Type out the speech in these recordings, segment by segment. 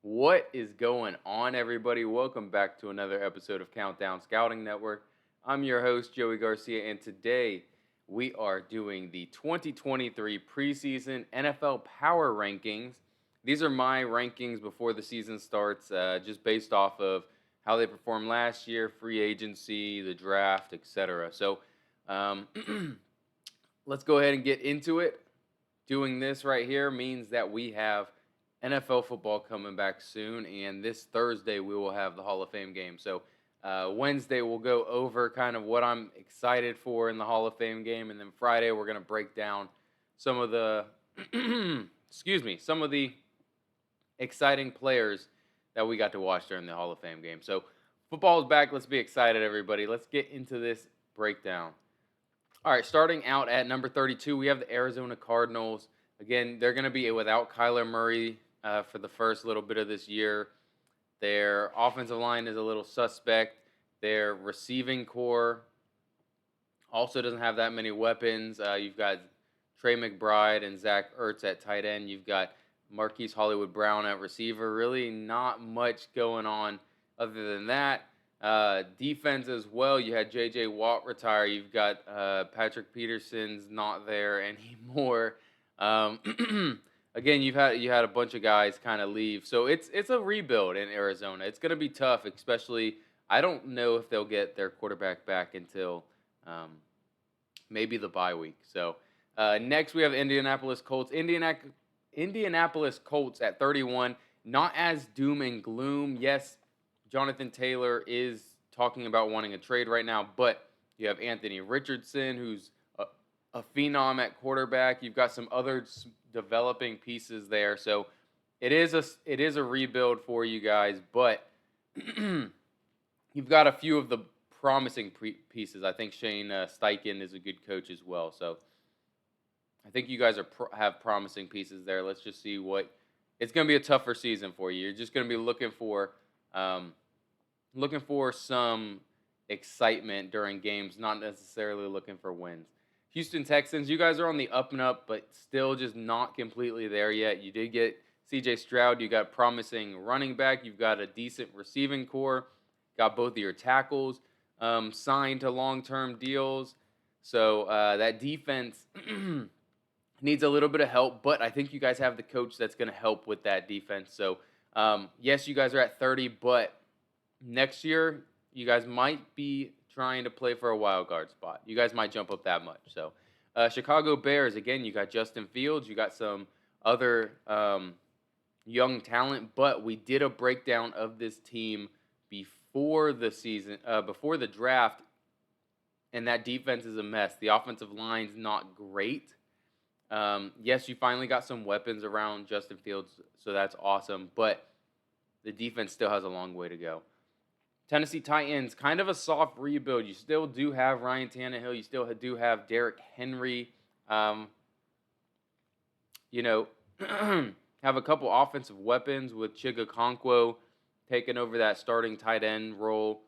What is going on, everybody? Welcome back to another episode of Countdown Scouting Network. I'm your host, Joey Garcia, and today we are doing the 2023 preseason NFL Power Rankings. These are my rankings before the season starts, just based off of how they performed last year, free agency, the draft, etc. Um, let's go ahead and get into it. Doing this right here means that we have NFL football coming back soon, and this Thursday we will have the Hall of Fame game. Wednesday we'll go over kind of what I'm excited for in the Hall of Fame game, and then Friday we're going to break down some of the some of the exciting players that we got to watch during the Hall of Fame game. So football is back. Let's be excited, everybody. Let's get into this breakdown. All right, starting out at number 32, we have the Arizona Cardinals. Again, they're going to be without Kyler Murray for the first little bit of this year. Their offensive line is a little suspect. Their receiving core also doesn't have that many weapons. You've got Trey McBride and Zach Ertz at tight end. You've got Marquise Hollywood Brown at receiver. Really not much going on other than that. Defense as well. You had J.J. Watt retire. You've got Patrick Peterson's not there anymore. Again, you had a bunch of guys kind of leave, so it's a rebuild in Arizona. It's going to be tough, especially. I don't know if they'll get their quarterback back until maybe the bye week. So next we have Indianapolis Colts. Indianapolis Colts at 31. Not as doom and gloom. Yes, Jonathan Taylor is talking about wanting a trade right now, but you have Anthony Richardson, who's a phenom at quarterback. You've got some other developing pieces there, so it is a rebuild for you guys. But you've got a few of the promising pieces. I think Shane Steichen is a good coach as well. So I think you guys have promising pieces there. Let's just see what it's going to be a tougher season for you. You're just going to be looking for some excitement during games, not necessarily looking for wins. Houston Texans, you guys are on the up and up, but still just not completely there yet. You did get C.J. Stroud. You got promising running back. You've got a decent receiving core. Got both of your tackles signed to long-term deals. So that defense needs a little bit of help, but I think you guys have the coach that's going to help with that defense. So, yes, you guys are at 30, but next year you guys might be trying to play for a wild card spot. You guys might jump up that much. So, Chicago Bears, again, you got Justin Fields. You got some other young talent, but we did a breakdown of this team before the season, before the draft, and that defense is a mess. The offensive line's not great. Yes, you finally got some weapons around Justin Fields, so that's awesome, but the defense still has a long way to go. Tennessee Titans, kind of a soft rebuild. You still do have Ryan Tannehill. You still do have Derrick Henry. Have a couple offensive weapons with Chigakonkwo taking over that starting tight end role.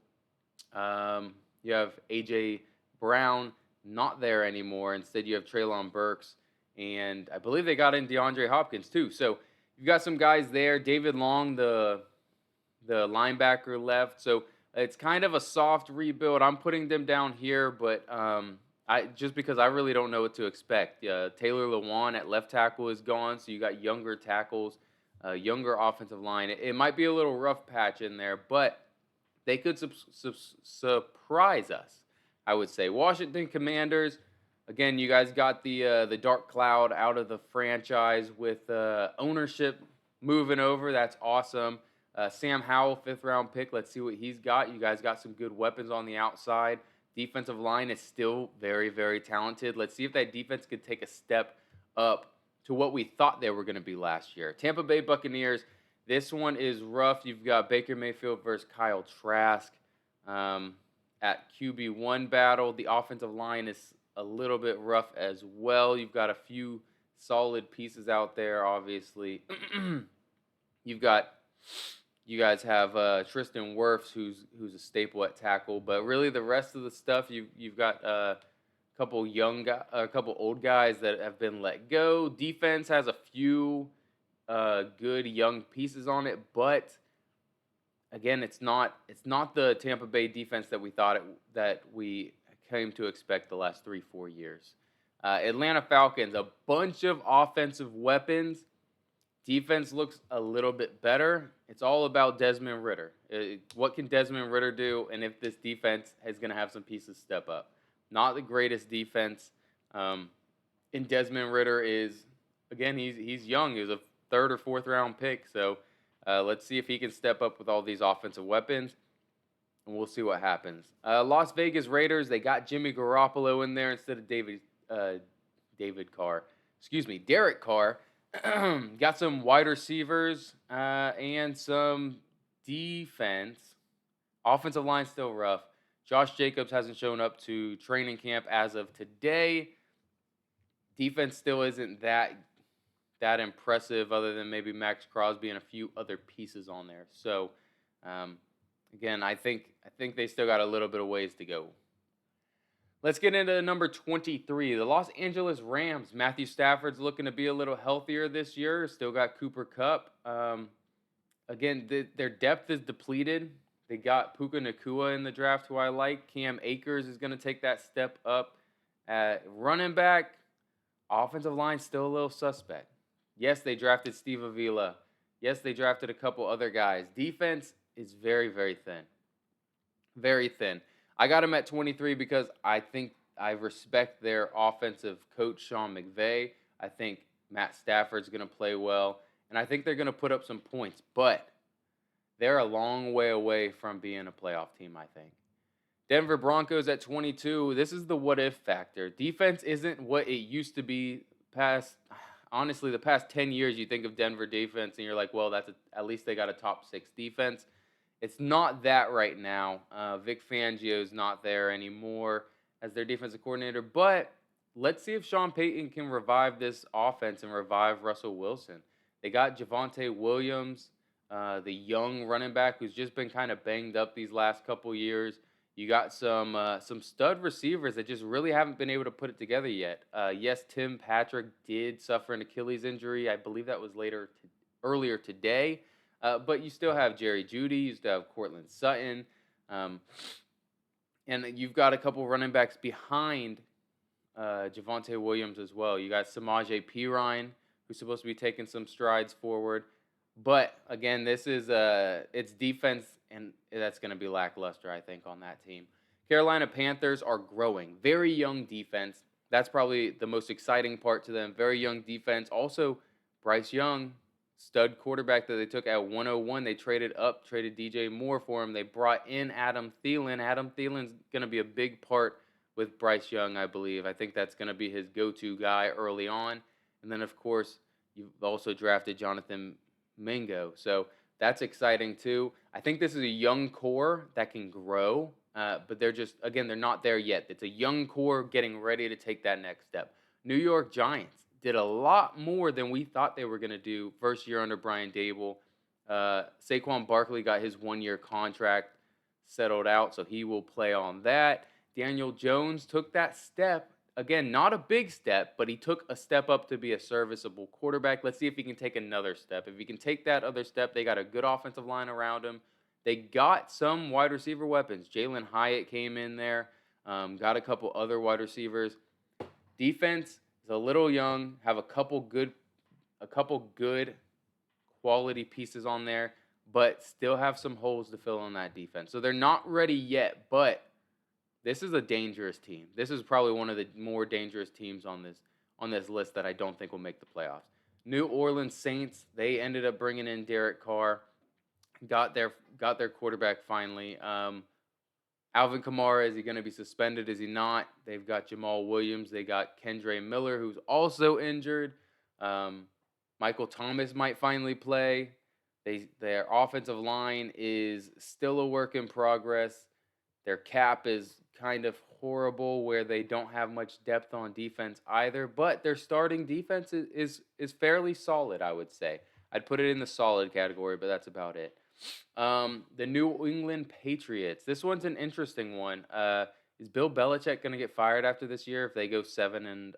You have A.J. Brown, not there anymore. Instead, you have Treylon Burks. And I believe they got in DeAndre Hopkins, too. So you've got some guys there. David Long, the linebacker, left. So it's kind of a soft rebuild. I'm putting them down here, but just because I really don't know what to expect. Taylor Lewan at left tackle is gone, so you got younger tackles, younger offensive line. It might be a little rough patch in there, but they could surprise us, I would say. Washington Commanders, again, you guys got the dark cloud out of the franchise with ownership moving over. That's awesome. Sam Howell, 5th-round pick. Let's see what he's got. You guys got some good weapons on the outside. Defensive line is still very, very talented. Let's see if that defense could take a step up to what we thought they were going to be last year. Tampa Bay Buccaneers, this one is rough. You've got Baker Mayfield versus Kyle Trask at QB1 battle. The offensive line is a little bit rough as well. You've got a few solid pieces out there, obviously. You guys have Tristan Wirfs, who's a staple at tackle, but really the rest of the stuff you've got a couple old guys that have been let go. Defense has a few good young pieces on it, but again, it's not the Tampa Bay defense that we came to expect the last 3-4 years. Atlanta Falcons, a bunch of offensive weapons. Defense looks a little bit better. It's all about Desmond Ritter. What can Desmond Ritter do? And if this defense is going to have some pieces step up. Not the greatest defense. And Desmond Ritter is, again, he's young. He was a third or fourth round pick. So let's see if he can step up with all these offensive weapons. And we'll see what happens. Las Vegas Raiders, they got Jimmy Garoppolo in there instead of Derek Carr. Got some wide receivers and some defense. Offensive line still rough. Josh Jacobs hasn't shown up to training camp as of today. Defense still isn't that impressive, other than maybe Max Crosby and a few other pieces on there. So, again, I think they still got a little bit of ways to go. Let's get into number 23, the Los Angeles Rams. Matthew Stafford's looking to be a little healthier this year. Still got Cooper Kupp. Again, their depth is depleted. They got Puka Nacua in the draft, who I like. Cam Akers is going to take that step up. At running back, offensive line still a little suspect. Yes, they drafted Steve Avila. Yes, they drafted a couple other guys. Defense is very, very thin. Very thin. I got him at 23 because I think I respect their offensive coach, Sean McVay. I think Matt Stafford's going to play well, and I think they're going to put up some points, but they're a long way away from being a playoff team, I think. Denver Broncos at 22. This is the what-if factor. Defense isn't what it used to be honestly, the past 10 years. You think of Denver defense, and you're like, well, at least they got a top 6 defense. It's not that right now. Vic Fangio's not there anymore as their defensive coordinator. But let's see if Sean Payton can revive this offense and revive Russell Wilson. They got Javonte Williams, the young running back who's just been kind of banged up these last couple years. You got some stud receivers that just really haven't been able to put it together yet. Yes, Tim Patrick did suffer an Achilles injury. I believe that was earlier today. But you still have Jerry Jeudy, you still have Cortland Sutton, and you've got a couple running backs behind Javonte Williams as well. You got Samaje Perine, who's supposed to be taking some strides forward. But, again, this is it's defense, and that's going to be lackluster, I think, on that team. Carolina Panthers are growing. Very young defense. That's probably the most exciting part to them. Very young defense. Also, Bryce Young, stud quarterback that they took at 101. They traded DJ Moore for him. They brought in Adam Thielen. Adam Thielen's going to be a big part with Bryce Young, I believe. I think that's going to be his go-to guy early on. And then, of course, you've also drafted Jonathan Mingo. So that's exciting, too. I think this is a young core that can grow, but they're not there yet. It's a young core getting ready to take that next step. New York Giants did a lot more than we thought they were going to do first year under Brian Dable. Saquon Barkley got his 1-year contract settled out, so he will play on that. Daniel Jones took that step. Again, not a big step, but he took a step up to be a serviceable quarterback. Let's see if he can take another step. If he can take that other step, they got a good offensive line around him. They got some wide receiver weapons. Jalen Hyatt came in there, got a couple other wide receivers. Defense is a little young, have a couple good quality pieces on there, but still have some holes to fill on that defense. So they're not ready yet, but this is a dangerous team. This is probably one of the more dangerous teams on this list that I don't think will make the playoffs. New Orleans Saints, they ended up bringing in Derek Carr, got their quarterback finally. Alvin Kamara, is he going to be suspended? Is he not? They've got Jamal Williams. They got Kendre Miller, who's also injured. Michael Thomas might finally play. Their offensive line is still a work in progress. Their cap is kind of horrible where they don't have much depth on defense either. But their starting defense is fairly solid, I would say. I'd put it in the solid category, but that's about it. The New England Patriots. This one's an interesting one. Is Bill Belichick going to get fired after this year if they go 7-11?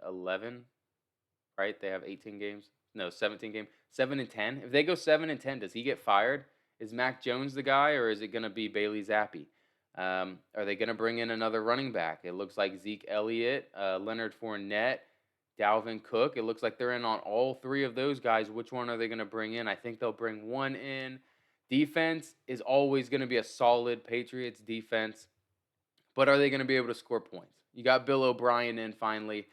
Right? They have 18 games. no, 17 game, 7-10. If they go 7-10, does he get fired? Is Mac Jones the guy, or is it going to be Bailey Zappi? Are they going to bring in another running back? It looks like Zeke Elliott, Leonard Fournette, Dalvin Cook. It looks like they're in on all three of those guys. Which one are they going to bring in? I think they'll bring one in. Defense is always going to be a solid Patriots defense, but are they going to be able to score points? You got Bill O'Brien in finally.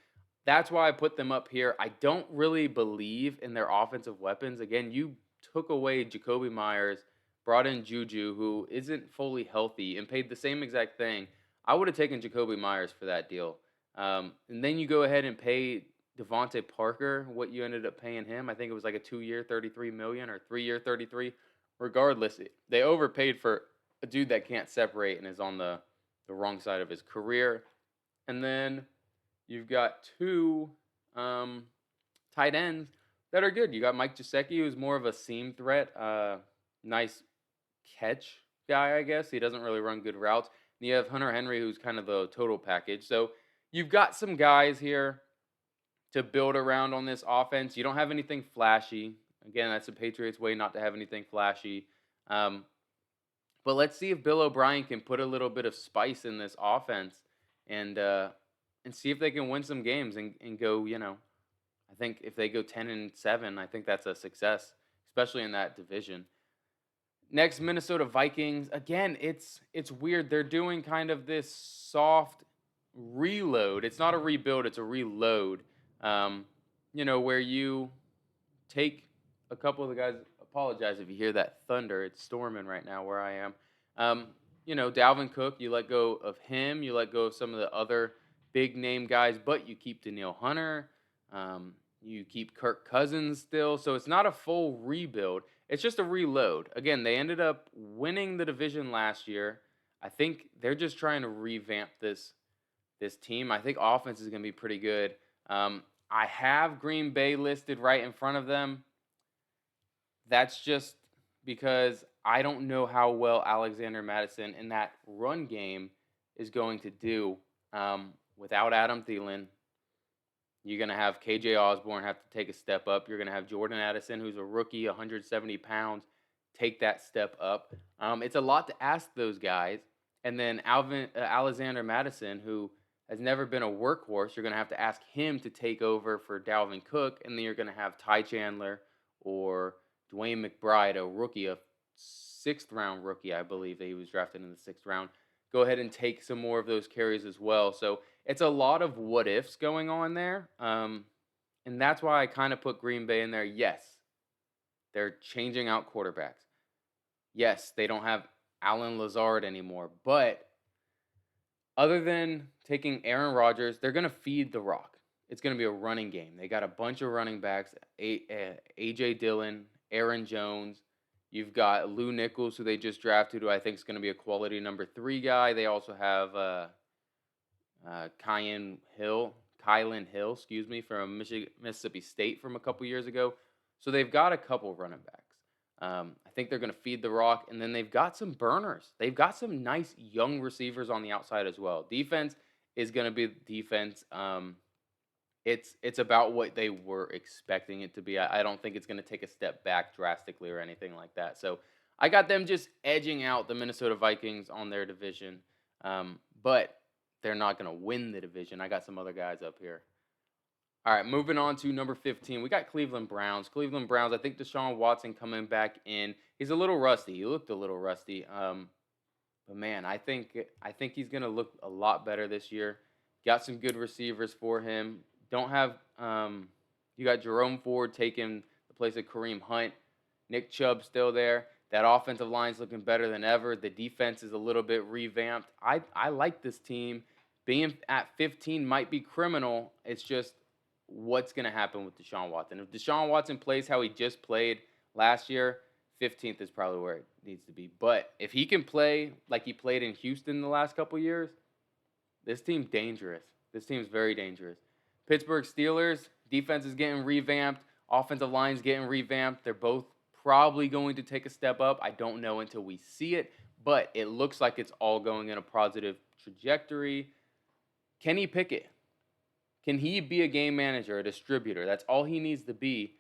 That's why I put them up here. I don't really believe in their offensive weapons. Again, you took away Jacoby Myers, brought in Juju, who isn't fully healthy, and paid the same exact thing. I would have taken Jacoby Myers for that deal. And then you go ahead and pay Devontae Parker what you ended up paying him. I think it was like a 2-year $33 million or 3-year $33. Regardless, they overpaid for a dude that can't separate and is on the wrong side of his career. And then you've got two tight ends that are good. You got Mike Gesicki, who's more of a seam threat, nice catch guy, I guess. He doesn't really run good routes. And you have Hunter Henry, who's kind of the total package. So you've got some guys here to build around on this offense. You don't have anything flashy. Again, that's the Patriots' way not to have anything flashy. But let's see if Bill O'Brien can put a little bit of spice in this offense and see if they can win some games and go, I think if they go 10-7, I think that's a success, especially in that division. Next, Minnesota Vikings. Again, it's weird. They're doing kind of this soft reload. It's not a rebuild, it's a reload. Where you take a couple of the guys. Apologize if you hear that thunder. It's storming right now where I am. Dalvin Cook, you let go of him. You let go of some of the other big name guys, but you keep Danielle Hunter. You keep Kirk Cousins still. So it's not a full rebuild. It's just a reload. Again, they ended up winning the division last year. I think they're just trying to revamp this team. I think offense is going to be pretty good. I have Green Bay listed right in front of them. That's just because I don't know how well Alexander Mattison in that run game is going to do without Adam Thielen. You're going to have KJ Osborne have to take a step up. You're going to have Jordan Addison, who's a rookie, 170 pounds, take that step up. It's a lot to ask those guys. And then Alexander Mattison, who has never been a workhorse, you're going to have to ask him to take over for Dalvin Cook. And then you're going to have Ty Chandler or Dwayne McBride, a rookie, a 6th-round rookie, I believe that he was drafted in the 6th round. Go ahead and take some more of those carries as well. So it's a lot of what-ifs going on there. And that's why I kind of put Green Bay in there. Yes, they're changing out quarterbacks. Yes, they don't have Allen Lazard anymore. But other than taking Aaron Rodgers, they're going to feed the rock. It's going to be a running game. They got a bunch of running backs, A.J. Dillon, Aaron Jones. You've got Lou Nichols, who they just drafted, who I think is going to be a quality number 3 guy. They also have Kylan Hill, from Mississippi State from a couple years ago. So they've got a couple running backs. I think they're going to feed the rock, and then they've got some burners. They've got some nice young receivers on the outside as well. Defense is going to be defense. It's about what they were expecting it to be. I don't think it's going to take a step back drastically or anything like that. So I got them just edging out the Minnesota Vikings on their division. But they're not going to win the division. I got some other guys up here. All right, moving on to number 15. We got Cleveland Browns. Cleveland Browns, I think Deshaun Watson coming back in. He's a little rusty. He looked a little rusty. But, man, I think he's going to look a lot better this year. Got some good receivers for him. Don't have you got Jerome Ford taking the place of Kareem Hunt. Nick Chubb still there. That offensive line's looking better than ever. The defense is a little bit revamped. I like this team. Being at 15 might be criminal. It's just what's going to happen with Deshaun Watson. If Deshaun Watson plays how he just played last year, 15th is probably where it needs to be. But if he can play like he played in Houston the last couple years, this team's dangerous. This team's very dangerous. Pittsburgh Steelers, defense is getting revamped. Offensive line's getting revamped. They're both probably going to take a step up. I don't know until we see it, but it looks like it's all going in a positive trajectory. Kenny Pickett, can he be a game manager, a distributor? That's all he needs to be.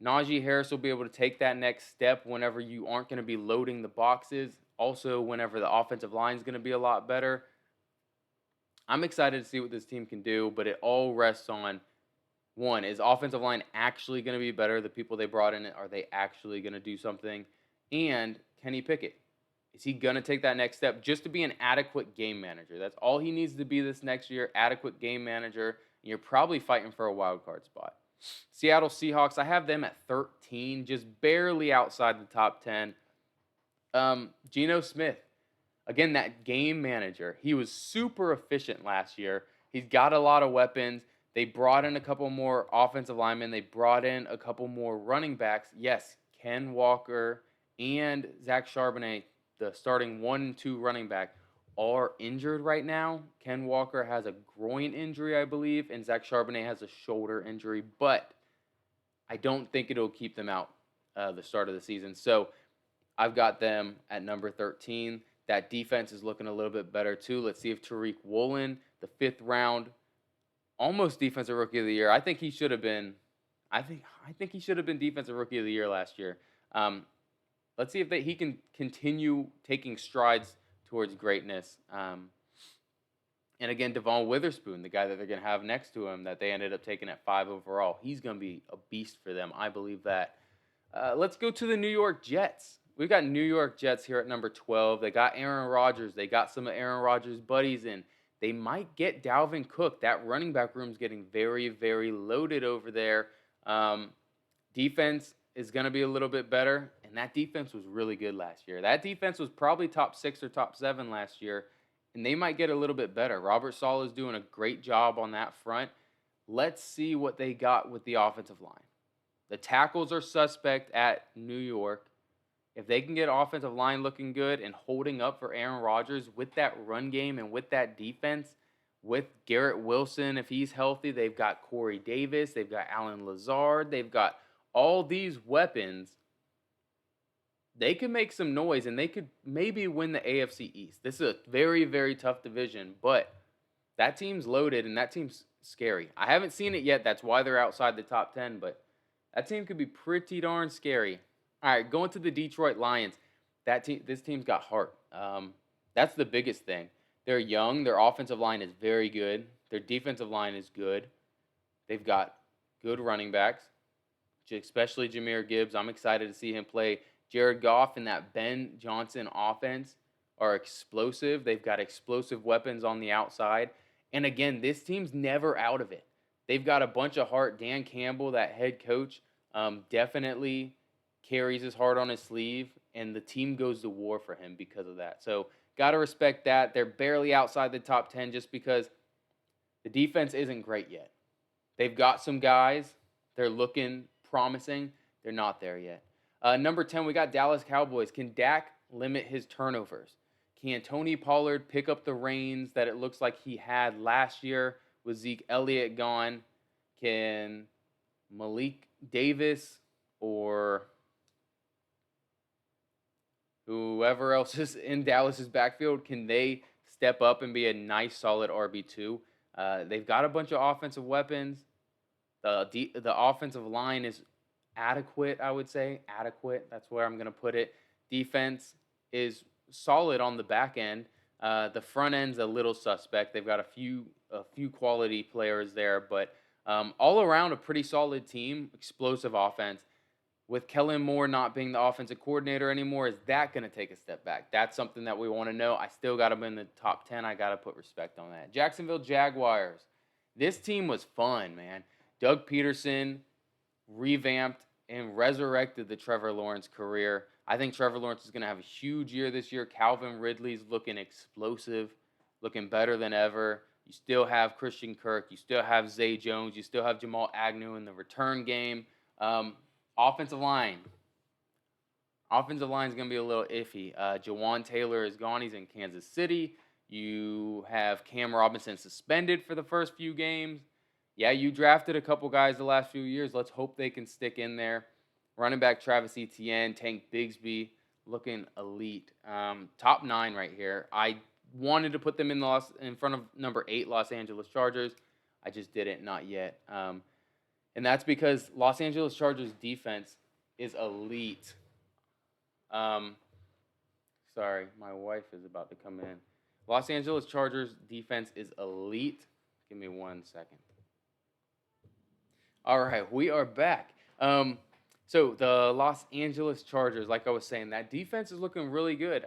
Najee Harris will be able to take that next step whenever you aren't going to be loading the boxes. Also, whenever the offensive line is going to be a lot better. I'm excited to see what this team can do, but it all rests on, one, is offensive line actually going to be better? The people they brought in, are they actually going to do something? And Kenny Pickett, is he going to take that next step just to be an adequate game manager? That's all he needs to be this next year, adequate game manager. And you're probably fighting for a wild card spot. Seattle Seahawks, I have them at 13, just barely outside the top 10. Geno Smith, again, that game manager. He was super efficient last year. He's got a lot of weapons. They brought in a couple more offensive linemen. They brought in a couple more running backs. Yes, Ken Walker and Zach Charbonnet, the starting 1 and 2 running back, are injured right now. Ken Walker has a groin injury, I believe, and Zach Charbonnet has a shoulder injury, but I don't think it'll keep them out the start of the season. So I've got them at number 13. That defense is looking a little bit better too. Let's see if Tariq Woolen, the 5th round, almost defensive rookie of the year. I think he should have been. I think he should have been defensive rookie of the year last year. Let's see if he can continue taking strides towards greatness. And again, Devon Witherspoon, the guy that they're going to have next to him that they ended up taking at 5 overall. He's going to be a beast for them. I believe that. Let's go to the New York Jets. We've got New York Jets here at number 12. They got Aaron Rodgers. They got some of Aaron Rodgers' buddies in. They might get Dalvin Cook. That running back room is getting very, very loaded over there. Defense is going to be a little bit better, and that defense was really good last year. That defense was probably top 6 or top 7 last year, and they might get a little bit better. Robert Saleh is doing a great job on that front. Let's see what they got with the offensive line. The tackles are suspect at New York. If they can get offensive line looking good and holding up for Aaron Rodgers with that run game and with that defense, with Garrett Wilson, if he's healthy, they've got Corey Davis, they've got Allen Lazard, they've got all these weapons. They could make some noise and they could maybe win the AFC East. This is a very, very tough division, but that team's loaded and that team's scary. I haven't seen it yet. That's why they're outside the top 10, but that team could be pretty darn scary. All right, going to the Detroit Lions. This team's got heart. That's the biggest thing. They're young. Their offensive line is very good. Their defensive line is good. They've got good running backs, especially Jahmyr Gibbs. I'm excited to see him play. Jared Goff and that Ben Johnson offense are explosive. They've got explosive weapons on the outside. And again, this team's never out of it. They've got a bunch of heart. Dan Campbell, that head coach, definitely carries his heart on his sleeve, and the team goes to war for him because of that. So got to respect that. They're barely outside the top 10 just because the defense isn't great yet. They've got some guys. They're looking promising. They're not there yet. Number 10, we got Dallas Cowboys. Can Dak limit his turnovers? Can Tony Pollard pick up the reins that it looks like he had last year with Zeke Elliott gone? Can Malik Davis or whoever else is in Dallas's backfield, can they step up and be a nice, solid RB2? They've got a bunch of offensive weapons. The offensive line is adequate, I would say. Adequate, that's where I'm going to put it. Defense is solid on the back end. The front end's a little suspect. They've got a few quality players there, but all around a pretty solid team, explosive offense. With Kellen Moore not being the offensive coordinator anymore, is that going to take a step back? That's something that we want to know. I still got them in the top 10. I got to put respect on that. Jacksonville Jaguars. This team was fun, man. Doug Peterson revamped and resurrected the Trevor Lawrence career. I think Trevor Lawrence is going to have a huge year this year. Calvin Ridley's looking explosive, looking better than ever. You still have Christian Kirk. You still have Zay Jones. You still have Jamal Agnew in the return game. Offensive line. Offensive line is going to be a little iffy. Jawan Taylor is gone. He's in Kansas City. You have Cam Robinson suspended for the first few games. Yeah, you drafted a couple guys the last few years. Let's hope they can stick in there. Running back Travis Etienne, Tank Bigsby, looking elite. Top 9 right here. I wanted to put them in front of number 8 Los Angeles Chargers. I just didn't, not yet. And that's because Los Angeles Chargers defense is elite. Um, Sorry, my wife is about to come in. Los Angeles Chargers defense is elite. Give me 1 second. All right, we are back. So the Los Angeles Chargers, like I was saying, that defense is looking really good.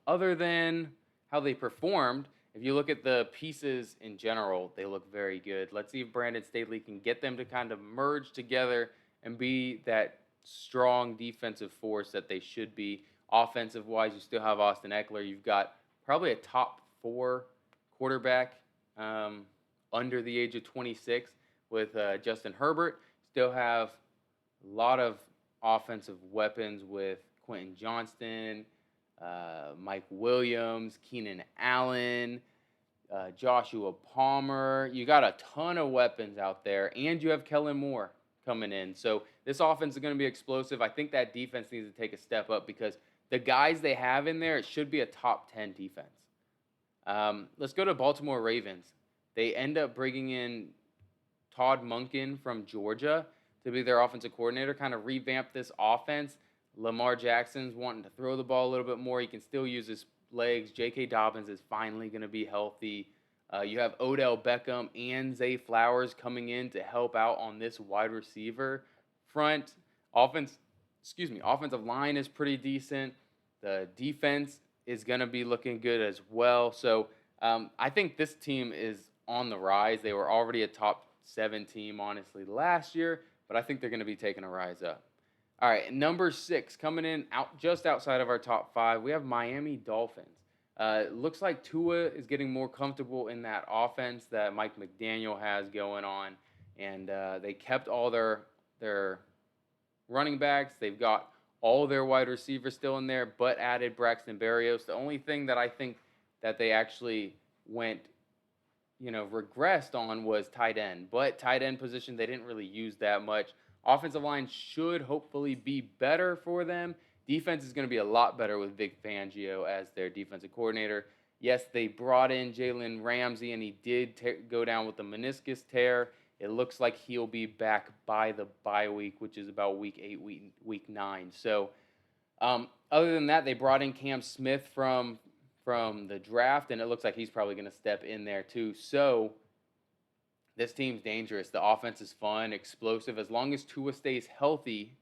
Other than how they performed, if you look at the pieces in general, they look very good. Let's see if Brandon Staley can get them to kind of merge together and be that strong defensive force that they should be. Offensive wise, you still have Austin Eckler. You've got probably a top 4 quarterback under the age of 26 with Justin Herbert. Still have a lot of offensive weapons with Quentin Johnston, Mike Williams, Keenan Allen, Joshua Palmer. You got a ton of weapons out there, and you have Kellen Moore coming in. So this offense is going to be explosive. I think that defense needs to take a step up because the guys they have in there, it should be a top 10 defense. Let's go to Baltimore Ravens. They end up bringing in Todd Monken from Georgia to be their offensive coordinator, kind of revamp this offense. Lamar Jackson's wanting to throw the ball a little bit more. He can still use his legs. J.K. Dobbins is finally going to be healthy. You have Odell Beckham and Zay Flowers coming in to help out on this wide receiver front. Offensive line is pretty decent. The defense is going to be looking good as well. So I think this team is on the rise. They were already a top 7 team, honestly, last year, but I think they're going to be taking a rise up. All right, number 6, coming in just outside of our top 5, we have Miami Dolphins. Looks like Tua is getting more comfortable in that offense that Mike McDaniel has going on, and they kept all their running backs. They've got all their wide receivers still in there, but added Braxton Berrios. The only thing that I think that they actually regressed on was tight end. But tight end position, they didn't really use that much. Offensive line should hopefully be better for them. Defense is going to be a lot better with Vic Fangio as their defensive coordinator. Yes, they brought in Jalen Ramsey, and he did go down with the meniscus tear. It looks like he'll be back by the bye week, which is about week 8, week 9. So other than that, they brought in Cam Smith from the draft, and it looks like he's probably going to step in there too. So this team's dangerous. The offense is fun, explosive. As long as Tua stays healthy,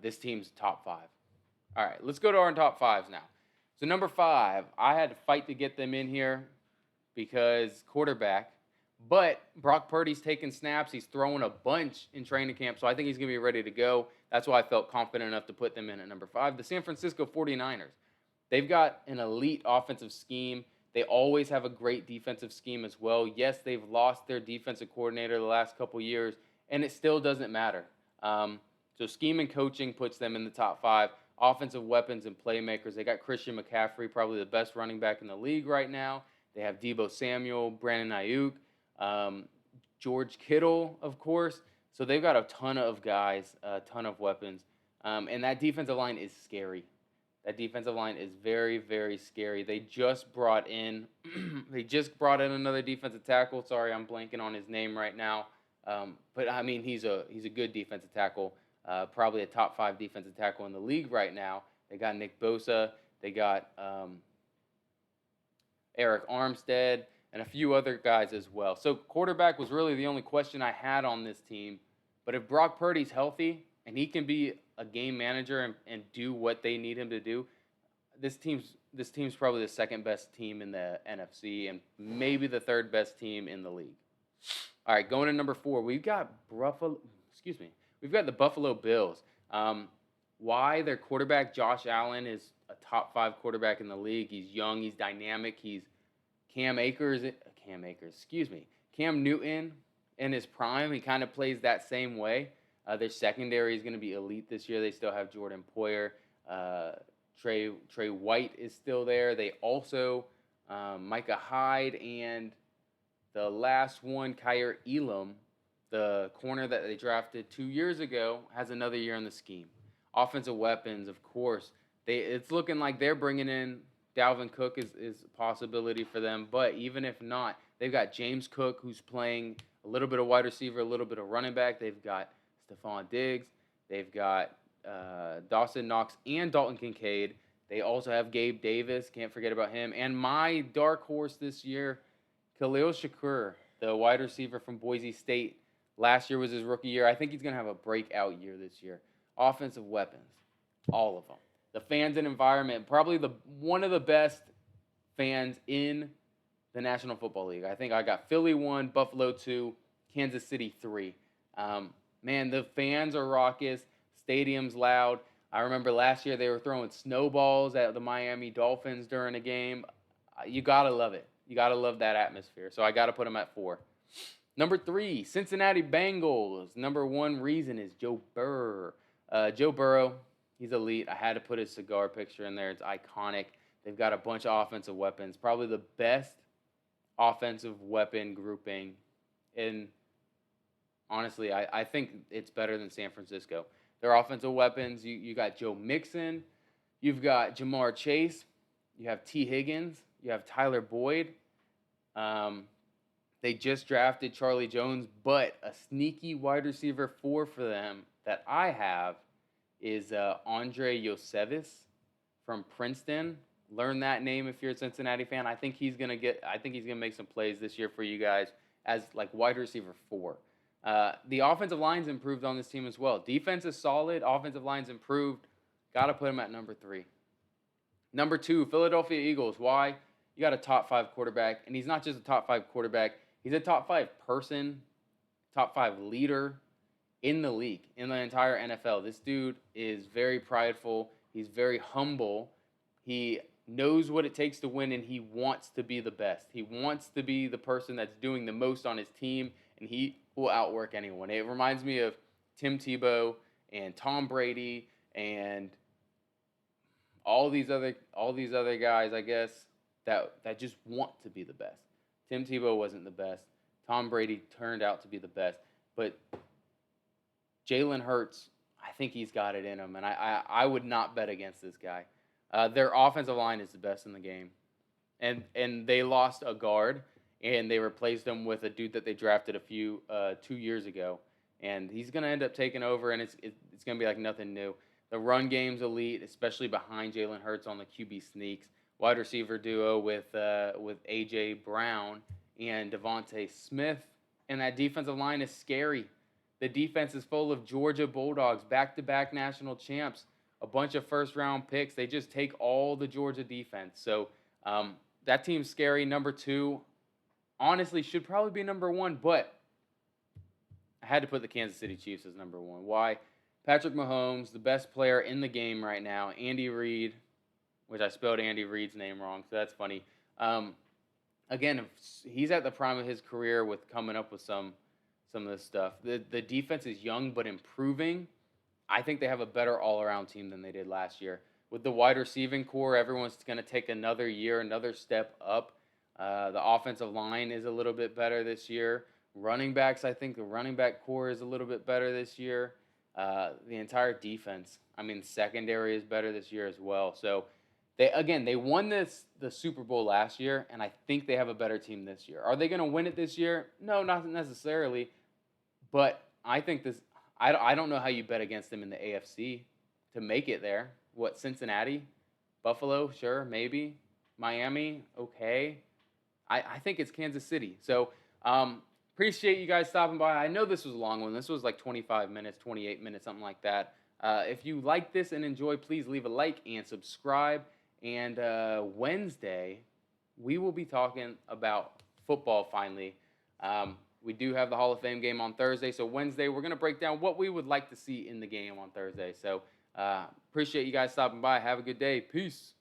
this team's top 5. All right, let's go to our top 5s now. So number 5, I had to fight to get them in here because quarterback. But Brock Purdy's taking snaps. He's throwing a bunch in training camp, so I think he's going to be ready to go. That's why I felt confident enough to put them in at number 5. The San Francisco 49ers. They've got an elite offensive scheme. They always have a great defensive scheme as well. Yes, they've lost their defensive coordinator the last couple years, and it still doesn't matter. So scheme and coaching puts them in the top 5. Offensive weapons and playmakers. They got Christian McCaffrey, probably the best running back in the league right now. They have Deebo Samuel, Brandon Ayuk, George Kittle, of course. So they've got a ton of guys, a ton of weapons. And that defensive line is scary. That defensive line is very, very scary. They just brought in another defensive tackle. Sorry, I'm blanking on his name right now. But I mean, he's a good defensive tackle. Probably a top 5 defensive tackle in the league right now. They got Nick Bosa. They got Eric Armstead and a few other guys as well. So quarterback was really the only question I had on this team. But if Brock Purdy's healthy and he can be a game manager and do what they need him to do, this team's probably the second best team in the NFC and maybe the third best team in the league. All right, going to number 4, we've got the Buffalo Bills. Why their quarterback Josh Allen is a top 5 quarterback in the league. He's young, he's dynamic, he's Cam Newton in his prime. He kind of plays that same way. Their secondary is going to be elite this year. They still have Jordan Poyer. Trey White is still there. They also, Micah Hyde, and the last one, Kyer Elam, the corner that they drafted 2 years ago, has another year in the scheme. Offensive weapons, of course. It's looking like they're bringing in Dalvin Cook is a possibility for them. But even if not, they've got James Cook, who's playing a little bit of wide receiver, a little bit of running back. They've got Stephon Diggs. They've got Dawson Knox and Dalton Kincaid. They also have Gabe Davis. Can't forget about him. And my dark horse this year, Khalil Shakur, the wide receiver from Boise State. Last year was his rookie year. I think he's going to have a breakout year this year. Offensive weapons, all of them. The fans and environment, probably one of the best fans in the National Football League. I think I got Philly 1, Buffalo 2, Kansas City 3. Man, the fans are raucous. Stadium's loud. I remember last year they were throwing snowballs at the Miami Dolphins during a game. You got to love it. You got to love that atmosphere. So I got to put them at 4. Number 3, Cincinnati Bengals. Number 1 reason is Joe Burrow. Joe Burrow, he's elite. I had to put his cigar picture in there. It's iconic. They've got a bunch of offensive weapons. Probably the best offensive weapon grouping. And honestly, I think it's better than San Francisco. Their offensive weapons, you got Joe Mixon. You've got Jamar Chase. You have T. Higgins. You have Tyler Boyd. They just drafted Charlie Jones, but a sneaky wide receiver 4 for them that I have is Andre Yosevis from Princeton. Learn that name if you're a Cincinnati fan. I think he's gonna make some plays this year for you guys as like wide receiver 4. The offensive line's improved on this team as well. Defense is solid. Offensive line's improved. Got to put him at number 3. Number 2, Philadelphia Eagles. Why? You got a top 5 quarterback, and he's not just a top 5 quarterback. He's a top 5 person, top 5 leader in the league, in the entire NFL. This dude is very prideful. He's very humble. He knows what it takes to win, and he wants to be the best. He wants to be the person that's doing the most on his team, and he will outwork anyone. It reminds me of Tim Tebow and Tom Brady and all these other guys, I guess, that just want to be the best. Tim Tebow wasn't the best. Tom Brady turned out to be the best. But Jalen Hurts, I think he's got it in him, and I would not bet against this guy. Their offensive line is the best in the game. And they lost a guard, and they replaced him with a dude that they drafted 2 years ago. And he's going to end up taking over, and it's going to be like nothing new. The run game's elite, especially behind Jalen Hurts on the QB sneaks. Wide receiver duo with A.J. Brown and Devontae Smith. And that defensive line is scary. The defense is full of Georgia Bulldogs, back-to-back national champs, a bunch of first-round picks. They just take all the Georgia defense. So that team's scary. Number 2, honestly, should probably be number 1, but I had to put the Kansas City Chiefs as number 1. Why? Patrick Mahomes, the best player in the game right now. Andy Reid, which I spelled Andy Reid's name wrong, so that's funny. Again, he's at the prime of his career with coming up with some of this stuff. The defense is young but improving. I think they have a better all-around team than they did last year. With the wide receiving core, everyone's going to take another year, another step up. The offensive line is a little bit better this year. Running backs, I think the running back core is a little bit better this year. The entire defense, secondary is better this year as well. So, they won the Super Bowl last year, and I think they have a better team this year. Are they going to win it this year? No, not necessarily. But I think I don't know how you bet against them in the AFC to make it there. What, Cincinnati? Buffalo? Sure, maybe. Miami? Okay. I think it's Kansas City. So, appreciate you guys stopping by. I know this was a long one. This was like 25 minutes, 28 minutes, something like that. If you like this and enjoy, please leave a like and subscribe. And Wednesday, we will be talking about football finally. We do have the Hall of Fame game on Thursday. So Wednesday, we're going to break down what we would like to see in the game on Thursday. So appreciate you guys stopping by. Have a good day. Peace.